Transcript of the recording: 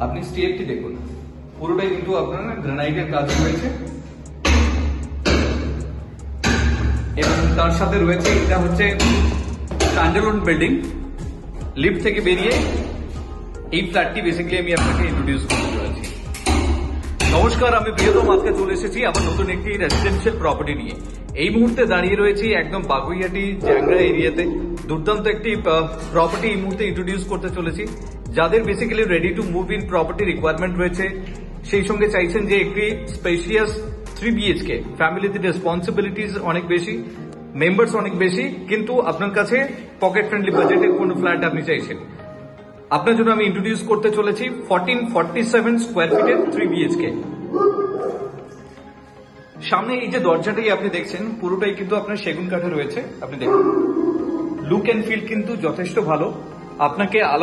আপনি স্টেয়ারটি দেখুন, পুরোটাই কিন্তু আপনার গ্রানাইটের কাজ রয়েছে এবং তার সাথে রয়েছে এটা হচ্ছে স্ট্যান্ডালোন বিল্ডিং। লিফট থেকে বেরিয়ে এই ফ্ল্যাটটি বেসিক্যালি আমি আপনাকে ইন্ট্রোডিউস করতে চলেছি। নমস্কার, আমি প্রিয়তম, আজকে চলে এসেছি আবার নতুন একটি রেসিডেন্সিয়াল প্রপার্টি নিয়ে। এই মুহূর্তে দাঁড়িয়ে রয়েছি একদম বাগুইয়াটি জ্যাংরা এরিয়াতে। দুর্দান্ত একটি প্রপার্টি এই মুহূর্তে ইন্ট্রোডিউস করতে চলেছি। যাদের basically ready to move in property requirement রয়েছে, সেই সঙ্গে চাইছেন যে একটি স্পেশিয়াস 3 BHK, ফ্যামিলিতে রেসপন্সিবিলিটিস অনেক বেশি, মেম্বার্স অনেক বেশি, কিন্তু আপনার কাছে পকেট ফ্রেন্ডলি বাজেটের কোনো ফ্ল্যাট আপনি চাইছেন, আপনার জন্য আমি ইন্ট্রোডিউস করতে চলেছি 1447 স্কোয়ার ফিটের 3 BHK। সামনে এই যে দরজাটাই আপনি দেখছেন, পুরোটাই কিন্তু আপনার সেগুন কাঠে রয়েছে। আপনি দেখুন, লুক এন্ড ফিল কিন্তু যথেষ্ট ভালো। আপনাকে আলাদা